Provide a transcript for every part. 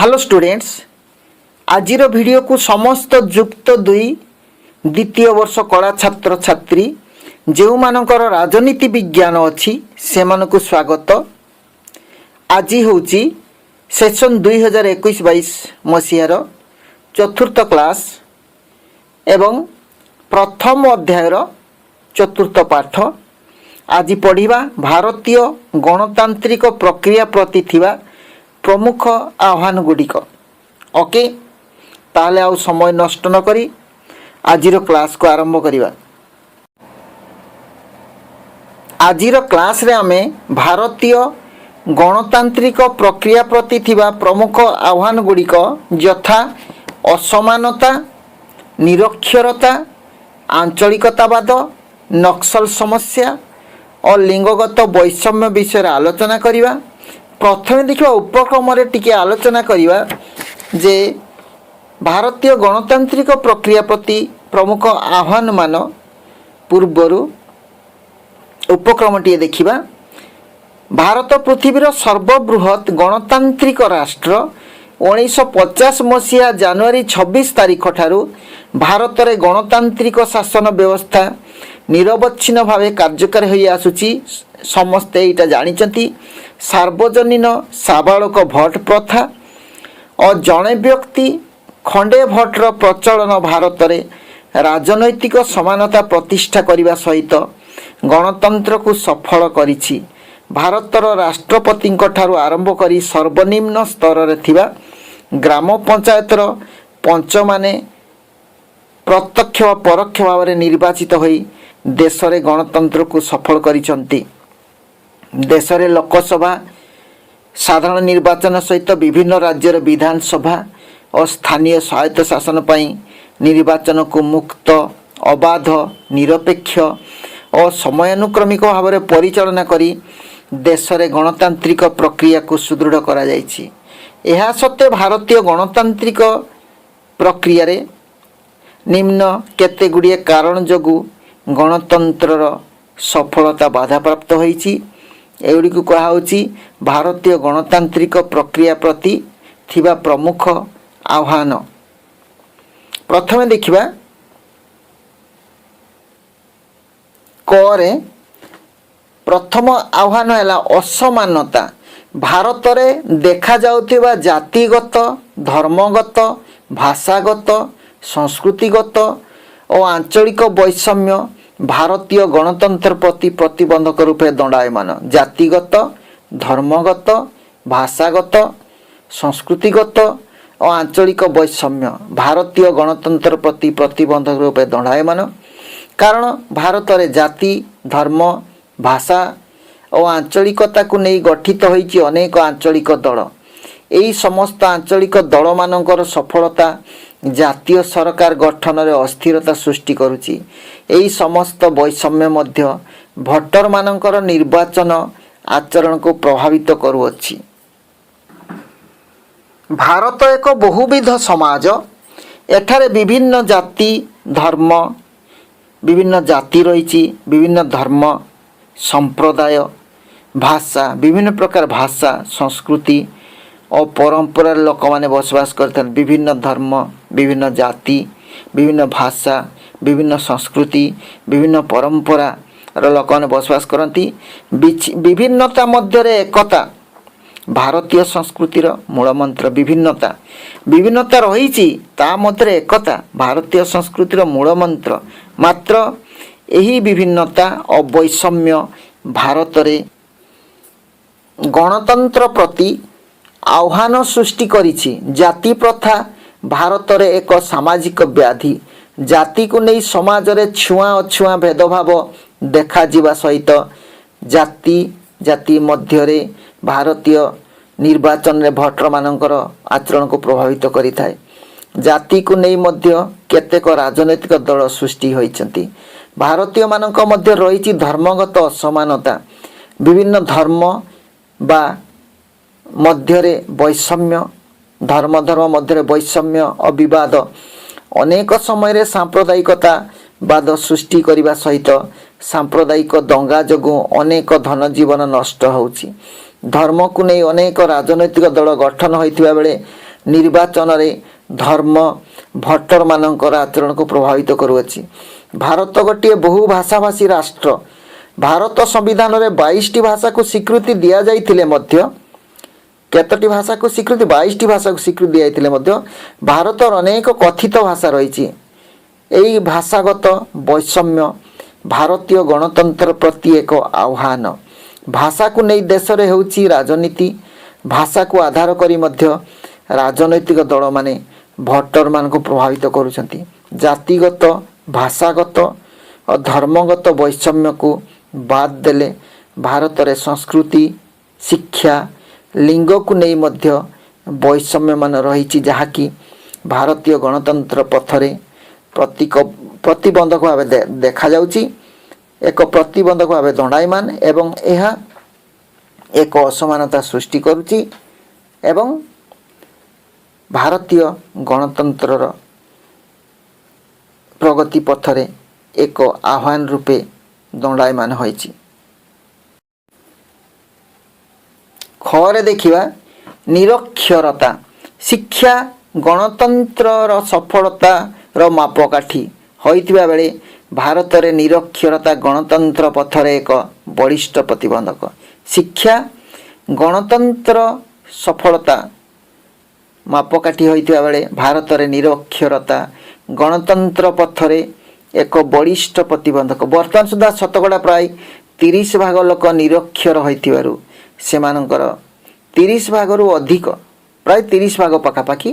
Hello students, आजिर video को समस्त युक्त दुई द्वितीय वर्ष कला छात्र छात्री जो मानकर राजनीति विज्ञान अच्छी से मानक स्वागत। आज हूँ सेशन 2021-22 मसीहार चतुर्थ क्लास एवं प्रथम अध्यायर चतुर्थ पाठ। आज पढ़िबा भारतीय गणतांत्रिक प्रक्रिया प्रति थिबा प्रमुख आह्वान गुड़िक। ओके, ताहले आउ समय नष्ट न करी आजिर क्लास को आरंभ करिबा। आजिर क्लास रे आमे भारतीय गणतांत्रिक प्रक्रिया प्रति थिबा प्रमुख आह्वान गुड़िक यथा असमानता, निरक्षरता, आंचलिकतावाद, नक्सल समस्या और लिंगगत वैषम्य विषय आलोचना करिबा। प्रथमे देखा उपक्रम टिके आलोचना करिबा जे भारतीय गणतांत्रिक प्रक्रिया प्रति प्रमुख आह्वान मान पूर्वर उपक्रम टी देखिबा। भारत पृथ्वीर सर्वबृहत गणतांत्रिक राष्ट्र 1950 मसीहा जनवरी 26 तारीख ठारू भारत में गणतांत्रिक शासन व्यवस्था निरवच्छिन्न भाव कार्यकारी होई आसुची। समस्ते यहाँ जानिचंती सार्वजनीन साबालक भोट प्रथा और जड़े व्यक्ति खंडे भोटर प्रचलन भारत में राजनैतिक समानता प्रतिष्ठा करने सहित गणतंत्र को सफल करिछि। भारतर राष्ट्रपति ठारू आरंभ करी सर्वनिम्न स्तर रे थिबा ग्राम पंचायतर पंच माने प्रत्यक्ष व परोक्ष भाव में निर्वाचित होई देश रे गणतंत्र को सफल करिसंती। देश रे लोकसभा साधारण निर्वाचन सहित विभिन्न राज्यर विधानसभा और स्थानीय स्वायत्त शासन पाई निर्वाचन को मुक्त, अबाध, निरपेक्ष और समयानुक्रमिक भाव में परिचालना करी देश रे गणतांत्रिक प्रक्रिया को सुदृढ़ करा जायछि। एहा सत्वे भारतीय गणतांत्रिक प्रक्रिया रे निम्न केते गुड़िए कारण जोगु गणतंत्रर सफलता बाधा प्राप्त होईछि। एगुड़ी को कहा होछि भारतीय गणतांत्रिक प्रक्रिया प्रति थिबा प्रमुख आह्वान। प्रथमे देखिबा करे प्रथम आह्वान है असमानता। भारत में देखा जाउथिबा जातिगत, धर्मगत, भाषागत, संस्कृतिगत और आंचलिक वैषम्य भारतीय गणतंत्र प्रति प्रतिबंधक रूपे दंडायमान। जातिगत, धर्मगत, भाषागत, संस्कृतिगत और आंचलिक वैषम्य भारतीय गणतंत्र प्रति प्रतिबंधक रूपे दंडायमान। कारण भारत में जाति, धर्म, भाषा और आंचलिकता को नहीं गठित होइछि अनेक आंचलिक दल। यही समस्त आंचलिक दल मानकर सफलता जातीय सरकार गठन में अस्थिरता सृष्टि करुछि। यही समस्त वैषम्य मध्य भोटर मानकर निर्वाचन आचरण को प्रभावित करुअछि। भारत एक बहुविध समाज। एठारे विभिन्न जाति, धर्म, विभिन्न जाति रही, विभिन्न धर्म, संप्रदाय, भाषा, विभिन्न प्रकार भाषा, संस्कृति और परंपरार लोक मैंने बसवास करते। विभिन्न धर्म, विभिन्न जाति, विभिन्न भाषा, विभिन्न संस्कृति, विभिन्न परंपरा लोक मैंने बसवास करती। विभिन्नता मध्य एकता भारतीय संस्कृतिर मूलमंत्र। विभिन्नता विभिन्नता रही ता मध्य एकता भारतीय संस्कृतिर मूलमंत्र। मात्र यही विभिन्नता और वैषम्य भारत रे गणतंत्र प्रति आह्वान सृष्टि करिछि। जाति प्रथा भारत रे एक सामाजिक व्याधि। जाति को नहीं समाज रे छुआ अछुआ भेदभाव देखा जीवा सहित जाति मध्य रे भारतीय निर्वाचन रे भोटर मानकर आचरण को प्रभावित करि थाए। जाति को नहीं मध्य केतेक राजनैतिक दल सृष्टि होइछन्ति। भारतीय मानक मध्य रही धर्मगत असमानता। विभिन्न धर्म बा मध्यरे वैषम्य, धर्म मध्य वैषम्य और विवाद अनेक समय सांप्रदायिकता बाद सृष्टि करने सहित सांप्रदायिक दंगा जोगु अनेक धन जीवन नष्ट होउछि। धर्म को नहीं अनेक राजनैतिक दल गठन होइथिबा बेले ନିର୍ବାଚନରେ ଧର୍ମ ଭୋଟରମାନଙ୍କର ଆଚରଣକୁ ପ୍ରଭାବିତ କରୁଅଛି। ଭାରତ ଗୋଟିଏ ବହୁ ଭାଷାଭାଷୀ ରାଷ୍ଟ୍ର। ଭାରତ ସମ୍ବିଧାନରେ 22ଟି ଭାଷାକୁ ସ୍ୱୀକୃତି ଦିଆଯାଇଥିଲେ ମଧ୍ୟ କେତୋଟି ଭାଷାକୁ ସ୍ୱୀକୃତି 22ଟି ଭାଷାକୁ ସ୍ୱୀକୃତି ଦିଆଯାଇଥିଲେ ମଧ୍ୟ ଭାରତର ଅନେକ କଥିତ ଭାଷା ରହିଛି। ଏହି ଭାଷାଗତ ବୈଷମ୍ୟ ଭାରତୀୟ ଗଣତନ୍ତ୍ର ପ୍ରତି ଏକ ଆହ୍ୱାନ। ଭାଷାକୁ ନେଇ ଦେଶରେ ହେଉଛି ରାଜନୀତି। ଭାଷାକୁ ଆଧାର କରି ମଧ୍ୟ ରାଜନୈତିକ ଦଳମାନେ ଭୋଟରମାନଙ୍କୁ ପ୍ରଭାବିତ କରୁଛନ୍ତି। ଜାତିଗତ ଭାଷାଗତ ଓ ଧର୍ମଗତ ବୈଷମ୍ୟକୁ ବାଦ ଦେଲେ ଭାରତରେ ସଂସ୍କୃତି ଶିକ୍ଷା ଲିଙ୍ଗକୁ ନେଇ ମଧ୍ୟ ବୈଷମ୍ୟମାନ ରହିଛି, ଯାହାକି ଭାରତୀୟ ଗଣତନ୍ତ୍ର ପଥରେ ପ୍ରତିବନ୍ଧକ ଭାବେ ଦେଖାଯାଉଛି, ଏକ ପ୍ରତିବନ୍ଧକ ଭାବେ ଦଣ୍ଡାୟମାନ ଏବଂ ଏହା ଏକ ଅସମାନତା ସୃଷ୍ଟି କରୁଛି ଏବଂ ଭାରତୀୟ ଗଣତନ୍ତ୍ରର ପ୍ରଗତି ପଥରେ ଏକ ଆହ୍ୱାନ ରୂପେ ଦଣ୍ଡାୟମାନ ହୋଇଛି। ଖରେ ଦେଖିବା ନିରକ୍ଷରତା। ଶିକ୍ଷା ଗଣତନ୍ତ୍ରର ସଫଳତାର ମାପକାଠି ହୋଇଥିବା ବେଳେ ଭାରତରେ ନିରକ୍ଷରତା ଗଣତନ୍ତ୍ର ପଥରେ ଏକ ବଳିଷ୍ଠ ପ୍ରତିବନ୍ଧକ। ଶିକ୍ଷା ଗଣତନ୍ତ୍ର ସଫଳତା ମାପକାଠି ହୋଇଥିବା ବେଳେ ଭାରତରେ ନିରକ୍ଷରତା ଗଣତନ୍ତ୍ର ପଥରେ ଏକ ବଳିଷ୍ଠ ପ୍ରତିବନ୍ଧକ। ବର୍ତ୍ତମାନ ସୁଦ୍ଧା ଶତକଡ଼ା ପ୍ରାୟ 30% ଲୋକ ନିରକ୍ଷର ହୋଇଥିବାରୁ ସେମାନଙ୍କର 30%ରୁ ଅଧିକ ପ୍ରାୟ 30% ପାଖାପାଖି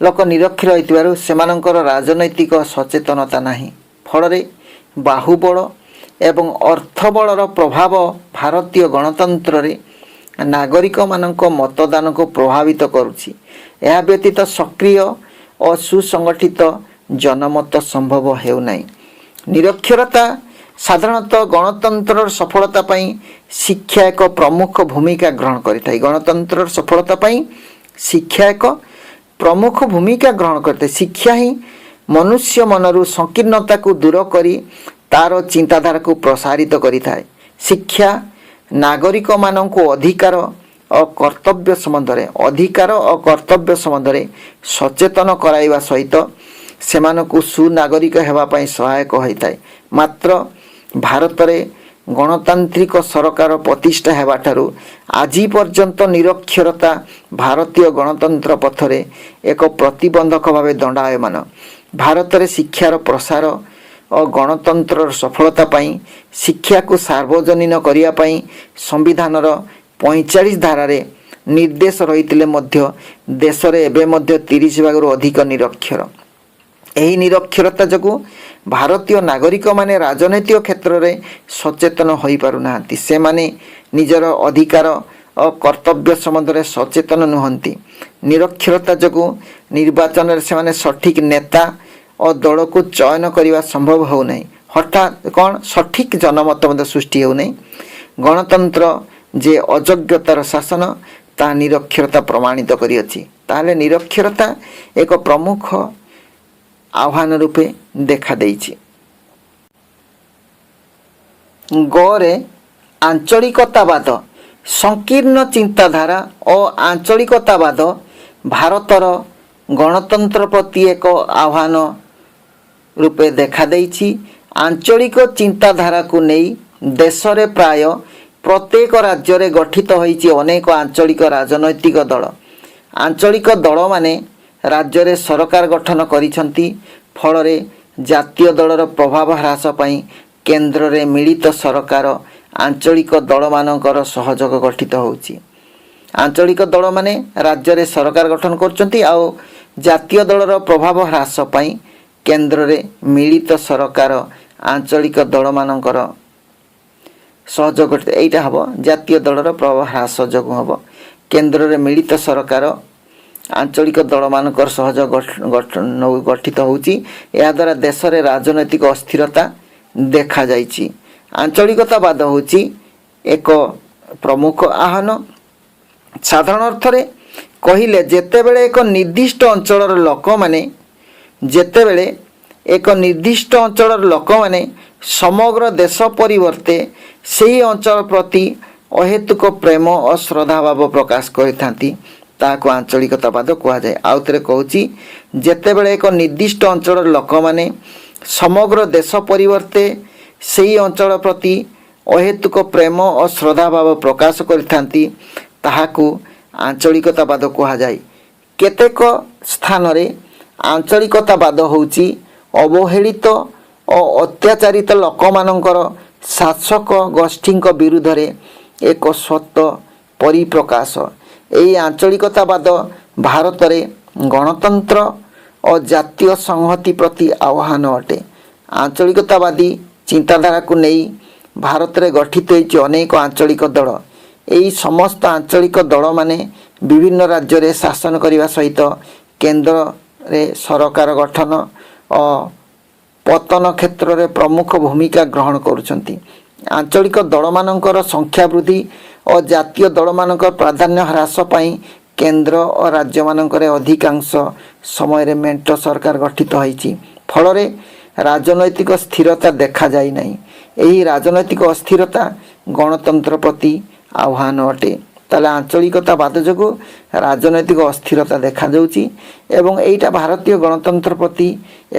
ଲୋକ ନିରକ୍ଷର ହୋଇଥିବାରୁ ସେମାନଙ୍କର ରାଜନୈତିକ ସଚେତନତା ନାହିଁ। ଫଳରେ ବାହୁବଳ ଏବଂ ଅର୍ଥବଳର ପ୍ରଭାବ ଭାରତୀୟ ଗଣତନ୍ତ୍ରରେ ନାଗରିକମାନଙ୍କ ମତଦାନକୁ ପ୍ରଭାବିତ କରୁଛି। ଏହା ବ୍ୟତୀତ ସକ୍ରିୟ ଓ ସୁସଂଗଠିତ ଜନମତ ସମ୍ଭବ ହେଉନାହିଁ। ନିରକ୍ଷରତା ସାଧାରଣତଃ ଗଣତନ୍ତ୍ରର ସଫଳତା ପାଇଁ ଶିକ୍ଷା ଏକ ପ୍ରମୁଖ ଭୂମିକା ଗ୍ରହଣ କରିଥାଏ। ଗଣତନ୍ତ୍ରର ସଫଳତା ପାଇଁ ଶିକ୍ଷା ଏକ ପ୍ରମୁଖ ଭୂମିକା ଗ୍ରହଣ କରିଥାଏ। ଶିକ୍ଷା ହିଁ ମନୁଷ୍ୟ ମନରୁ ସଂକୀର୍ଣ୍ଣତାକୁ ଦୂର କରି ତାର ଚିନ୍ତାଧାରାକୁ ପ୍ରସାରିତ କରିଥାଏ। ଶିକ୍ଷା ନାଗରିକମାନଙ୍କୁ ଅଧିକାର ଓ କର୍ତ୍ତବ୍ୟ ସମ୍ବନ୍ଧରେ ସଚେତନ କରାଇବା ସହିତ ସେମାନଙ୍କୁ ସୁନାଗରିକ ହେବା ପାଇଁ ସହାୟକ ହୋଇଥାଏ। ମାତ୍ର ଭାରତରେ ଗଣତାନ୍ତ୍ରିକ ସରକାର ପ୍ରତିଷ୍ଠା ହେବାଠାରୁ ଆଜି ପର୍ଯ୍ୟନ୍ତ ନିରକ୍ଷରତା ଭାରତୀୟ ଗଣତନ୍ତ୍ର ପଥରେ ଏକ ପ୍ରତିବନ୍ଧକ ଭାବେ ଦଣ୍ଡାୟମାନ। ଭାରତରେ ଶିକ୍ଷାର ପ୍ରସାର ଓ ଗଣତନ୍ତ୍ରର ସଫଳତା ପାଇଁ ଶିକ୍ଷାକୁ ସାର୍ବଜନୀନ କରିବା ପାଇଁ ସମ୍ବିଧାନର 45 ଧାରାରେ ନିର୍ଦ୍ଦେଶ ରହିଥିଲେ ମଧ୍ୟ ଦେଶରେ ଏବେ ମଧ୍ୟ 30%ରୁ ଅଧିକ ନିରକ୍ଷର। ଏହି ନିରକ୍ଷରତା ଯୋଗୁଁ ଭାରତୀୟ ନାଗରିକମାନେ ରାଜନୈତିକ କ୍ଷେତ୍ରରେ ସଚେତନ ହୋଇପାରୁନାହାନ୍ତି। ସେମାନେ ନିଜର ଅଧିକାର ଓ କର୍ତ୍ତବ୍ୟ ସମ୍ବନ୍ଧରେ ସଚେତନ ନୁହନ୍ତି। ନିରକ୍ଷରତା ଯୋଗୁଁ ନିର୍ବାଚନରେ ସେମାନେ ସଠିକ୍ ନେତା ଓ ଦଳକୁ ଚୟନ କରିବା ସମ୍ଭବ ହେଉନାହିଁ। ହଠାତ୍ ସଠିକ୍ ଜନମତ ମଧ୍ୟ ସୃଷ୍ଟି ହେଉନାହିଁ। ଗଣତନ୍ତ୍ର ଯେ ଅଯୋଗ୍ୟତାର ଶାସନ ତାହା ନିରକ୍ଷରତା ପ୍ରମାଣିତ କରିଅଛି। ତାହେଲେ ନିରକ୍ଷରତା ଏକ ପ୍ରମୁଖ ଆହ୍ୱାନ ରୂପେ ଦେଖାଦେଇଛି। ଗରେ ଆଞ୍ଚଳିକତାବାଦ। ସଂକୀର୍ଣ୍ଣ ଚିନ୍ତାଧାରା ଓ ଆଞ୍ଚଳିକତାବାଦ ଭାରତର ଗଣତନ୍ତ୍ର ପ୍ରତି ଏକ ଆହ୍ୱାନ ରୂପେ ଦେଖାଦେଇଛି। ଆଞ୍ଚଳିକ ଚିନ୍ତାଧାରାକୁ ନେଇ ଦେଶରେ ପ୍ରାୟ ପ୍ରତ୍ୟେକ ରାଜ୍ୟରେ ଗଠିତ ହୋଇଛି ଅନେକ ଆଞ୍ଚଳିକ ରାଜନୈତିକ ଦଳ। ଆଞ୍ଚଳିକ ଦଳମାନେ ରାଜ୍ୟରେ ସରକାର ଗଠନ କରିଛନ୍ତି। ଫଳରେ ଜାତୀୟ ଦଳର ପ୍ରଭାବ ହ୍ରାସ ପାଇଁ କେନ୍ଦ୍ରରେ ମିଳିତ ସରକାର ଆଞ୍ଚଳିକ ଦଳମାନଙ୍କର ସହଯୋଗ ଗଠିତ ହେଉଛି। ଆଞ୍ଚଳିକ ଦଳମାନେ ରାଜ୍ୟରେ ସରକାର ଗଠନ କରୁଛନ୍ତି ଆଉ ଜାତୀୟ ଦଳର ପ୍ରଭାବ ହ୍ରାସ ପାଇଁ କେନ୍ଦ୍ରରେ ମିଳିତ ସରକାର ଆଞ୍ଚଳିକ ଦଳମାନଙ୍କର ସହଯୋଗ ଗଠିତ। ଏଇଟା ହେବ ଜାତୀୟ ଦଳର ପ୍ରଭାବ ହ୍ରାସ ଯୋଗୁଁ ହେବ। କେନ୍ଦ୍ରରେ ମିଳିତ ସରକାର ଆଞ୍ଚଳିକ ଦଳମାନଙ୍କର ସହଯୋଗ ଗଠିତ ହେଉଛି। ଏହାଦ୍ୱାରା ଦେଶରେ ରାଜନୈତିକ ଅସ୍ଥିରତା ଦେଖାଯାଇଛି। ଆଞ୍ଚଳିକତାବାଦ ହେଉଛି ଏକ ପ୍ରମୁଖ ଆହ୍ୱାନ। ସାଧାରଣ ଅର୍ଥରେ କହିଲେ ଯେତେବେଳେ ଏକ ନିର୍ଦ୍ଦିଷ୍ଟ ଅଞ୍ଚଳର ଲୋକମାନେ ସମଗ୍ର ଦେଶ ପରିବର୍ତ୍ତେ ସେହି ଅଞ୍ଚଳ ପ୍ରତି ଅହେତୁକ ପ୍ରେମ ଓ ଶ୍ରଦ୍ଧାଭାବ ପ୍ରକାଶ କରିଥାନ୍ତି, ତାହାକୁ ଆଞ୍ଚଳିକତାବାଦ କୁହାଯାଏ। ଆଉ ଥରେ କହୁଛି, ଯେତେବେଳେ ଏକ ନିର୍ଦ୍ଦିଷ୍ଟ ଅଞ୍ଚଳର ଲୋକମାନେ ସମଗ୍ର ଦେଶ ପରିବର୍ତ୍ତେ ସେହି ଅଞ୍ଚଳ ପ୍ରତି ଅହେତୁକ ପ୍ରେମ ଓ ଶ୍ରଦ୍ଧାଭାବ ପ୍ରକାଶ କରିଥାନ୍ତି, ତାହାକୁ ଆଞ୍ଚଳିକତାବାଦ କୁହାଯାଏ। କେତେକ ସ୍ଥାନରେ ଆଞ୍ଚଳିକତାବାଦ ହେଉଛି ଅବହେଳିତ ଓ ଅତ୍ୟାଚାରିତ ଲୋକମାନଙ୍କର ଶାସକ ଗୋଷ୍ଠୀଙ୍କ ବିରୁଦ୍ଧରେ ଏକ ସତ ପରିପ୍ରକାଶ। ଏହି ଆଞ୍ଚଳିକତାବାଦ ଭାରତରେ ଗଣତନ୍ତ୍ର ଓ ଜାତୀୟ ସଂହତି ପ୍ରତି ଆହ୍ୱାନ ଅଟେ। ଆଞ୍ଚଳିକତାବାଦୀ ଚିନ୍ତାଧାରାକୁ ନେଇ ଭାରତରେ ଗଠିତ ହୋଇଛି ଅନେକ ଆଞ୍ଚଳିକ ଦଳ। ଏହି ସମସ୍ତ ଆଞ୍ଚଳିକ ଦଳମାନେ ବିଭିନ୍ନ ରାଜ୍ୟରେ ଶାସନ କରିବା ସହିତ କେନ୍ଦ୍ରରେ ସରକାର ଗଠନ ଓ ପତନ କ୍ଷେତ୍ରରେ ପ୍ରମୁଖ ଭୂମିକା ଗ୍ରହଣ କରୁଛନ୍ତି। ଆଞ୍ଚଳିକ ଦଳମାନଙ୍କର ସଂଖ୍ୟା ବୃଦ୍ଧି ଓ ଜାତୀୟ ଦଳମାନଙ୍କର ପ୍ରାଧାନ୍ୟ ହ୍ରାସ ପାଇଁ କେନ୍ଦ୍ର ଓ ରାଜ୍ୟମାନଙ୍କରେ ଅଧିକାଂଶ ସମୟରେ ମେଣ୍ଟ ସରକାର ଗଠିତ ହୋଇଛି। ଫଳରେ ରାଜନୈତିକ ସ୍ଥିରତା ଦେଖାଯାଇ ନାହିଁ। ଏହି ରାଜନୈତିକ ଅସ୍ଥିରତା ଗଣତନ୍ତ୍ର ପ୍ରତି ଆହ୍ୱାନ ଅଟେ। ତାହେଲେ ଆଞ୍ଚଳିକତାବାଦ ଯୋଗୁଁ ରାଜନୈତିକ ଅସ୍ଥିରତା ଦେଖାଯାଉଛି ଏବଂ ଏଇଟା ଭାରତୀୟ ଗଣତନ୍ତ୍ର ପ୍ରତି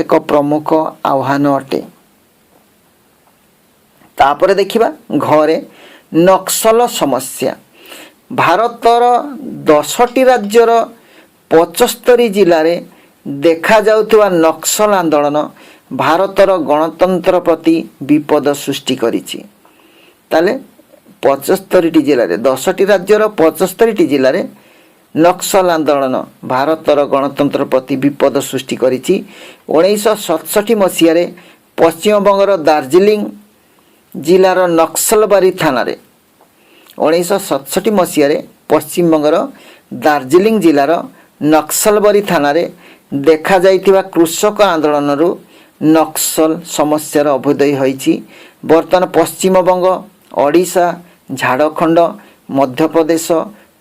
ଏକ ପ୍ରମୁଖ ଆହ୍ୱାନ ଅଟେ। ତାପରେ ଦେଖିବା ଘରେ ନକ୍ସଲ ସମସ୍ୟା। ଭାରତର 10ଟି ରାଜ୍ୟର 75 ଜିଲ୍ଲାରେ ଦେଖାଯାଉଥିବା ନକ୍ସଲ ଆନ୍ଦୋଳନ ଭାରତର ଗଣତନ୍ତ୍ର ପ୍ରତି ବିପଦ ସୃଷ୍ଟି କରିଛି। ତାହେଲେ 75ଟି ଜିଲ୍ଲାରେ 10ଟି ରାଜ୍ୟର 75ଟି ଜିଲ୍ଲାରେ ନକ୍ସଲ ଆନ୍ଦୋଳନ ଭାରତର ଗଣତନ୍ତ୍ର ପ୍ରତି ବିପଦ ସୃଷ୍ଟି କରିଛି। 1967 ମସିହାରେ ପଶ୍ଚିମବଙ୍ଗର ଦାର୍ଜିଲିଂ ଜିଲ୍ଲାର ନକ୍ସଲବାରୀ ଥାନାରେ 1967 ମସିହାରେ ପଶ୍ଚିମବଙ୍ଗର ଦାର୍ଜିଲିଂ ଜିଲ୍ଲାର ନକ୍ସଲବାରୀ ଥାନାରେ ଦେଖାଯାଇଥିବା କୃଷକ ଆନ୍ଦୋଳନରୁ ନକ୍ସଲ ସମସ୍ୟାର ଅଭ୍ୟୁଦୟ ହୋଇଛି। ବର୍ତ୍ତମାନ ପଶ୍ଚିମବଙ୍ଗ, ଓଡ଼ିଶା, ଝାଡ଼ଖଣ୍ଡ, ମଧ୍ୟପ୍ରଦେଶ,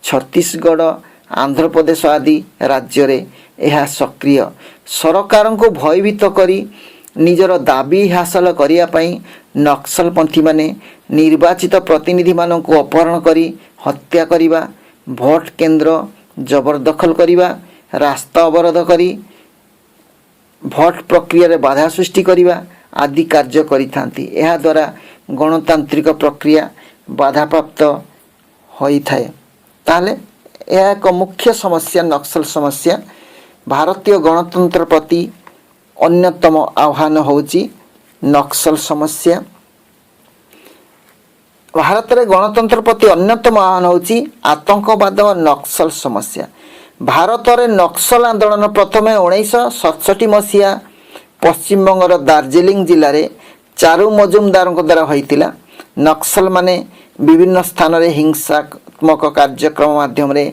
ଛତିଶଗଡ଼, ଆନ୍ଧ୍ରପ୍ରଦେଶ ଆଦି ରାଜ୍ୟରେ ଏହା ସକ୍ରିୟ। ସରକାରଙ୍କୁ ଭୟଭୀତ କରି ନିଜର ଦାବି ହାସଲ କରିବା ପାଇଁ ନକ୍ସଲପନ୍ଥୀମାନେ ନିର୍ବାଚିତ ପ୍ରତିନିଧିମାନଙ୍କୁ ଅପହରଣ କରି ହତ୍ୟା କରିବା, ଭୋଟ କେନ୍ଦ୍ର ଜବରଦଖଲ କରିବା, ରାସ୍ତା ଅବରୋଧ କରି ଭୋଟ ପ୍ରକ୍ରିୟାରେ ବାଧା ସୃଷ୍ଟି କରିବା ଆଦି କାର୍ଯ୍ୟ କରିଥାନ୍ତି। ଏହାଦ୍ୱାରା ଗଣତାନ୍ତ୍ରିକ ପ୍ରକ୍ରିୟା ବାଧାପ୍ରାପ୍ତ ହୋଇଥାଏ। ତାହେଲେ ଏହା ଏକ ମୁଖ୍ୟ ସମସ୍ୟା, ନକ୍ସଲ ସମସ୍ୟା। ଭାରତୀୟ ଗଣତନ୍ତ୍ର ପ୍ରତି ଅନ୍ୟତମ ଆହ୍ୱାନ ହେଉଛି ନକ୍ସଲ ସମସ୍ୟା। ଭାରତରେ ଗଣତନ୍ତ୍ର ପ୍ରତି ଅନ୍ୟତମ ଆହ୍ୱାନ ହେଉଛି ଆତଙ୍କବାଦ ଓ ନକ୍ସଲ ସମସ୍ୟା। ଭାରତରେ ନକ୍ସଲ ଆନ୍ଦୋଳନ ପ୍ରଥମେ 1967 ମସିହା ପଶ୍ଚିମବଙ୍ଗର ଦାର୍ଜିଲିଂ ଜିଲ୍ଲାରେ ଚାରୁ ମଜୁମଦାରଙ୍କ ଦ୍ୱାରା ହୋଇଥିଲା। ନକ୍ସଲମାନେ ବିଭିନ୍ନ ସ୍ଥାନରେ ହିଂସାତ୍ମକ କାର୍ଯ୍ୟକ୍ରମ ମାଧ୍ୟମରେ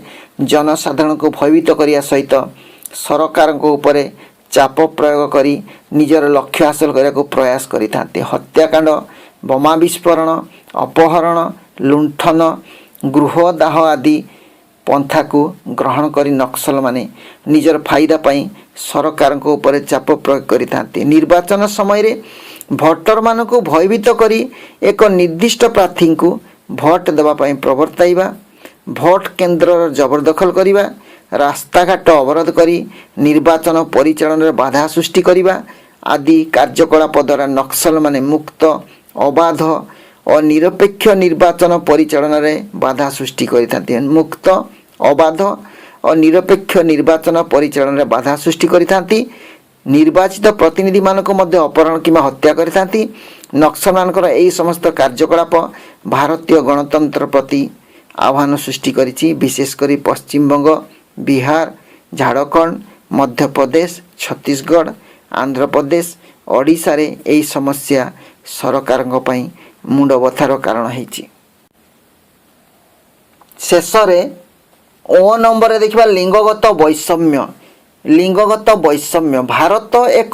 ଜନସାଧାରଣଙ୍କୁ ଭୟଭୀତ କରିବା ସହିତ ସରକାରଙ୍କ ଉପରେ ଚାପ ପ୍ରୟୋଗ କରି ନିଜର ଲକ୍ଷ୍ୟ ହାସଲ କରିବାକୁ ପ୍ରୟାସ କରିଥାନ୍ତି। ହତ୍ୟାକାଣ୍ଡ, ବୋମା ବିସ୍ଫୋରଣ, ଅପହରଣ, ଲୁଣ୍ଠନ, ଗୃହଦାହ ଆଦି ପନ୍ଥାକୁ ଗ୍ରହଣ କରି ନକ୍ସଲମାନେ ନିଜର ଫାଇଦା ପାଇଁ ସରକାରଙ୍କ ଉପରେ ଚାପ ପ୍ରୟୋଗ କରିଥାନ୍ତି। ନିର୍ବାଚନ ସମୟରେ ଭୋଟରମାନଙ୍କୁ ଭୟଭୀତ କରି ଏକ ନିର୍ଦ୍ଦିଷ୍ଟ ପ୍ରାର୍ଥୀଙ୍କୁ ଭୋଟ ଦେବା ପାଇଁ ପ୍ରବର୍ତ୍ତାଇବା, ଭୋଟ କେନ୍ଦ୍ରର ଜବରଦଖଲ କରିବା, ରାସ୍ତାଘାଟ ଅବରୋଧ କରି ନିର୍ବାଚନ ପରିଚାଳନାରେ ବାଧା ସୃଷ୍ଟି କରିବା ଆଦି କାର୍ଯ୍ୟକଳାପ ଦ୍ୱାରା ନକ୍ସଲମାନେ ମୁକ୍ତ, ଅବାଧ ଓ ନିରପେକ୍ଷ ନିର୍ବାଚନ ପରିଚାଳନାରେ ବାଧା ସୃଷ୍ଟି କରିଥାନ୍ତି। ମୁକ୍ତ, ଅବାଧ ଓ ନିରପେକ୍ଷ ନିର୍ବାଚନ ପରିଚାଳନାରେ ବାଧା ସୃଷ୍ଟି କରିଥାନ୍ତି। ନିର୍ବାଚିତ ପ୍ରତିନିଧିମାନଙ୍କୁ ମଧ୍ୟ ଅପହରଣ କିମ୍ବା ହତ୍ୟା କରିଥାନ୍ତି। ନକ୍ସଲମାନଙ୍କର ଏହି ସମସ୍ତ କାର୍ଯ୍ୟକଳାପ ଭାରତୀୟ ଗଣତନ୍ତ୍ର ପ୍ରତି ଆହ୍ୱାନ ସୃଷ୍ଟି କରିଛି। ବିଶେଷ କରି ପଶ୍ଚିମବଙ୍ଗ, ବିହାର, ଝାଡ଼ଖଣ୍ଡ, ମଧ୍ୟପ୍ରଦେଶ, ଛତିଶଗଡ଼, ଆନ୍ଧ୍ରପ୍ରଦେଶ, ଓଡ଼ିଶାରେ ଏହି ସମସ୍ୟା ସରକାରଙ୍କ ପାଇଁ ମୁଣ୍ଡ ବଥାର କାରଣ ହୋଇଛି। ଶେଷରେ ଓ ନମ୍ବରରେ ଦେଖିବା ଲିଙ୍ଗଗତ ବୈଷମ୍ୟ। ଲିଙ୍ଗଗତ ବୈଷମ୍ୟ। ଭାରତ ଏକ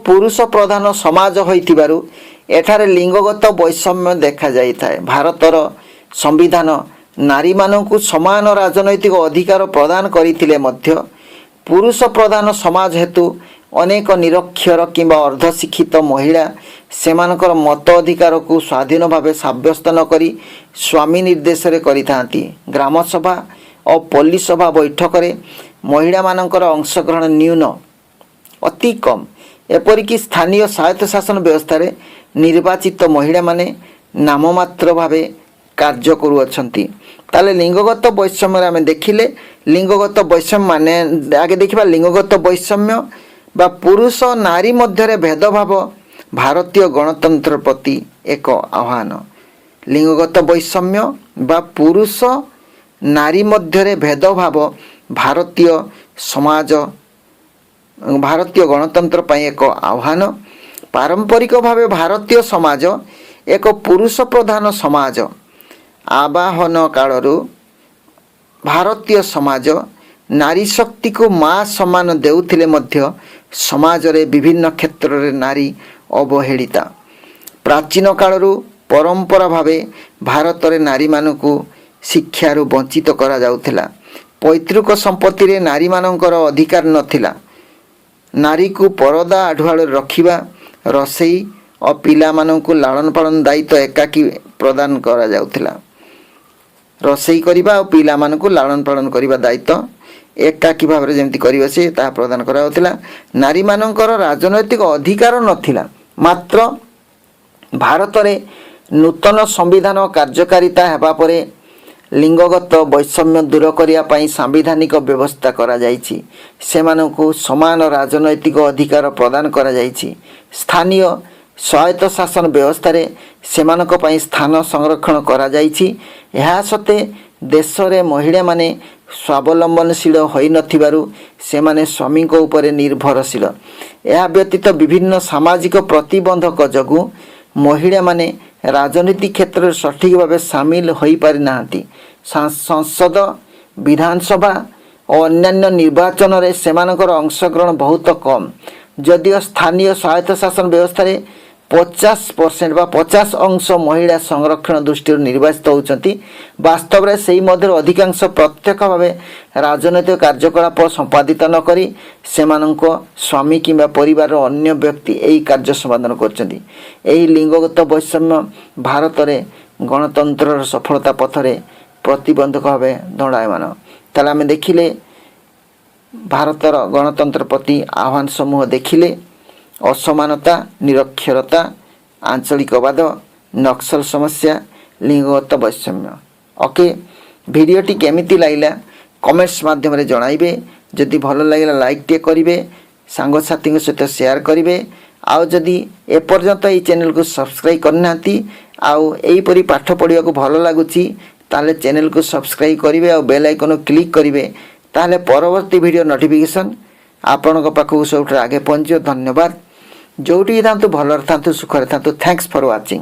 ପୁରୁଷ ପ୍ରଧାନ ସମାଜ ହୋଇଥିବାରୁ ଏଠାରେ ଲିଙ୍ଗଗତ ବୈଷମ୍ୟ ଦେଖାଯାଇଥାଏ। ଭାରତର ସମ୍ବିଧାନ ନାରୀମାନଙ୍କୁ ସମାନ ରାଜନୈତିକ ଅଧିକାର ପ୍ରଦାନ କରିଥିଲେ ମଧ୍ୟ ପୁରୁଷ ପ୍ରଧାନ ସମାଜ ହେତୁ ଅନେକ ନିରକ୍ଷର କିମ୍ବା ଅର୍ଦ୍ଧଶିକ୍ଷିତ ମହିଳା ସେମାନଙ୍କର ମତ ଅଧିକାରକୁ ସ୍ୱାଧୀନ ଭାବେ ସାବ୍ୟସ୍ତ ନ କରି ସ୍ୱାମୀ ନିର୍ଦ୍ଦେଶରେ କରିଥାନ୍ତି। ଗ୍ରାମସଭା ଓ ପଲ୍ଲୀ ସଭା ବୈଠକରେ ମହିଳାମାନଙ୍କର ଅଂଶଗ୍ରହଣ ନ୍ୟୁନ, ଅତି କମ୍। ଏପରିକି ସ୍ଥାନୀୟ ସ୍ୱାୟତ୍ତ ଶାସନ ବ୍ୟବସ୍ଥାରେ ନିର୍ବାଚିତ ମହିଳାମାନେ ନାମମାତ୍ର ଭାବେ କାର୍ଯ୍ୟ କରୁଅଛନ୍ତି। ତାହେଲେ ଲିଙ୍ଗଗତ ବୈଷମ୍ୟରେ ଆମେ ଦେଖିଲେ ଲିଙ୍ଗଗତ ବୈଷମ୍ୟ ମାନେ ଆଗେ ଦେଖିବା ଲିଙ୍ଗଗତ ବୈଷମ୍ୟ ବା ପୁରୁଷ ନାରୀ ମଧ୍ୟରେ ଭେଦଭାବ ଭାରତୀୟ ଗଣତନ୍ତ୍ର ପ୍ରତି ଏକ ଆହ୍ୱାନ। ଲିଙ୍ଗଗତ ବୈଷମ୍ୟ ବା ପୁରୁଷ ନାରୀ ମଧ୍ୟରେ ଭେଦଭାବ ଭାରତୀୟ ଗଣତନ୍ତ୍ର ପାଇଁ ଏକ ଆହ୍ୱାନ। ପାରମ୍ପରିକ ଭାବେ ଭାରତୀୟ ସମାଜ ଏକ ପୁରୁଷ ପ୍ରଧାନ ସମାଜ। ଆବାହନ କାଳରୁ ଭାରତୀୟ ସମାଜ ନାରୀ ଶକ୍ତିକୁ ମା ସମ୍ମାନ ଦେଉଥିଲେ ମଧ୍ୟ ସମାଜରେ ବିଭିନ୍ନ କ୍ଷେତ୍ରରେ ନାରୀ ଅବହେଳିତା। ପ୍ରାଚୀନ କାଳରୁ ପରମ୍ପରା ଭାବେ ଭାରତରେ ନାରୀମାନଙ୍କୁ ଶିକ୍ଷାରୁ ବଞ୍ଚିତ କରାଯାଉଥିଲା। ପୈତୃକ ସମ୍ପତ୍ତିରେ ନାରୀମାନଙ୍କର ଅଧିକାର ନଥିଲା। ନାରୀକୁ ପରଦା ଆଢ଼ୁଆଳରେ ରଖିବା, ରୋଷେଇ ଓ ପିଲାମାନଙ୍କୁ ଲାଳନ ପାଳନ ଦାୟିତ୍ୱ ଏକାକୀ ପ୍ରଦାନ କରାଯାଉଥିଲା। ରୋଷେଇ କରିବା ଓ ପିଲାମାନଙ୍କୁ ଲାଳନ ପାଳନ କରିବା ଦାୟିତ୍ୱ ଏକାକୀ ଭାବରେ ଯେମିତି କରିବ ସେ ତାହା ପ୍ରଦାନ କରାଯାଉଥିଲା। ନାରୀମାନଙ୍କର ରାଜନୈତିକ ଅଧିକାର ନଥିଲା। ମାତ୍ର ଭାରତରେ ନୂତନ ସମ୍ବିଧାନ କାର୍ଯ୍ୟକାରିତା ହେବା ପରେ ଲିଙ୍ଗଗତ ବୈଷମ୍ୟ ଦୂର କରିବା ପାଇଁ ସାମ୍ବିଧାନିକ ବ୍ୟବସ୍ଥା କରାଯାଇଛି। ସେମାନଙ୍କୁ ସମାନ ରାଜନୈତିକ ଅଧିକାର ପ୍ରଦାନ କରାଯାଇଛି। ସ୍ଥାନୀୟ ସ୍ୱାୟତ୍ତ ଶାସନ ବ୍ୟବସ୍ଥାରେ ସେମାନଙ୍କ ପାଇଁ ସ୍ଥାନ ସଂରକ୍ଷଣ କରାଯାଇଛି। ଏହା ସତ୍ତ୍ୱେ ଦେଶରେ ମହିଳାମାନେ ସ୍ୱାବଲମ୍ବନଶୀଳ ହୋଇନଥିବାରୁ ସେମାନେ ସ୍ୱାମୀଙ୍କ ଉପରେ ନିର୍ଭରଶୀଳ। ଏହା ବ୍ୟତୀତ ବିଭିନ୍ନ ସାମାଜିକ ପ୍ରତିବନ୍ଧକ ଯୋଗୁଁ ମହିଳାମାନେ ରାଜନୀତି କ୍ଷେତ୍ରରେ ସଠିକ୍ ଭାବେ ସାମିଲ ହୋଇପାରିନାହାନ୍ତି। ସଂସଦ, ବିଧାନସଭା ଓ ଅନ୍ୟାନ୍ୟ ନିର୍ବାଚନରେ ସେମାନଙ୍କର ଅଂଶଗ୍ରହଣ ବହୁତ କମ୍। ଯଦିଓ ସ୍ଥାନୀୟ ସ୍ୱାୟତ୍ତ ଶାସନ ବ୍ୟବସ୍ଥାରେ 50% ବା 50% ମହିଳା ସଂରକ୍ଷଣ ଦୃଷ୍ଟିରୁ ନିର୍ବାଚିତ ହେଉଛନ୍ତି, ବାସ୍ତବରେ ସେହି ମଧ୍ୟରୁ ଅଧିକାଂଶ ପ୍ରତ୍ୟକ୍ଷ ଭାବେ ରାଜନୈତିକ କାର୍ଯ୍ୟକଳାପ ସମ୍ପାଦିତ ନ କରି ସେମାନଙ୍କ ସ୍ୱାମୀ କିମ୍ବା ପରିବାରର ଅନ୍ୟ ବ୍ୟକ୍ତି ଏହି କାର୍ଯ୍ୟ ସମାଧାନ କରୁଛନ୍ତି। ଏହି ଲିଙ୍ଗଗତ ବୈଷମ୍ୟ ଭାରତରେ ଗଣତନ୍ତ୍ରର ସଫଳତା ପଥରେ ପ୍ରତିବନ୍ଧକ ଭାବେ ଦଣ୍ଡାୟମାନ। ତାହେଲେ ଆମେ ଦେଖିଲେ ଭାରତର ଗଣତନ୍ତ୍ର ପ୍ରତି ଆହ୍ୱାନ ସମୂହ ଦେଖିଲେ ଅସମାନତା, ନିରକ୍ଷରତା, ଆଞ୍ଚଳିକବାଦ, ନକ୍ସଲ ସମସ୍ୟା, ଲିଙ୍ଗଗତ ବୈଷମ୍ୟ। ଓକେ, ଭିଡ଼ିଓଟି କେମିତି ଲାଗିଲା କମେଣ୍ଟସ୍ ମାଧ୍ୟମରେ ଜଣାଇବେ। ଯଦି ଭଲ ଲାଗିଲା ଲାଇକ୍ଟିଏ କରିବେ, ସାଙ୍ଗସାଥୀଙ୍କ ସହିତ ସେୟାର କରିବେ। ଆଉ ଯଦି ଏପର୍ଯ୍ୟନ୍ତ ଏହି ଚ୍ୟାନେଲକୁ ସବସ୍କ୍ରାଇବ୍ କରିନାହାନ୍ତି ଆଉ ଏହିପରି ପାଠ ପଢ଼ିବାକୁ ଭଲ ଲାଗୁଛି ତାହେଲେ ଚ୍ୟାନେଲକୁ ସବସ୍କ୍ରାଇବ୍ କରିବେ ଆଉ ବେଲ୍ ଆଇକନ୍କୁ କ୍ଲିକ୍ କରିବେ। ତାହେଲେ ପରବର୍ତ୍ତୀ ଭିଡ଼ିଓ ନୋଟିଫିକେସନ୍ ଆପଣଙ୍କ ପାଖକୁ ସବୁଠାରୁ ଆଗେ ପହଞ୍ଚିବ। ଧନ୍ୟବାଦ। ଯେଉଁଠି ଥାନ୍ତୁ ଭଲରେ ଥାନ୍ତୁ, ସୁଖରେ ଥାନ୍ତୁ। Thanks for watching.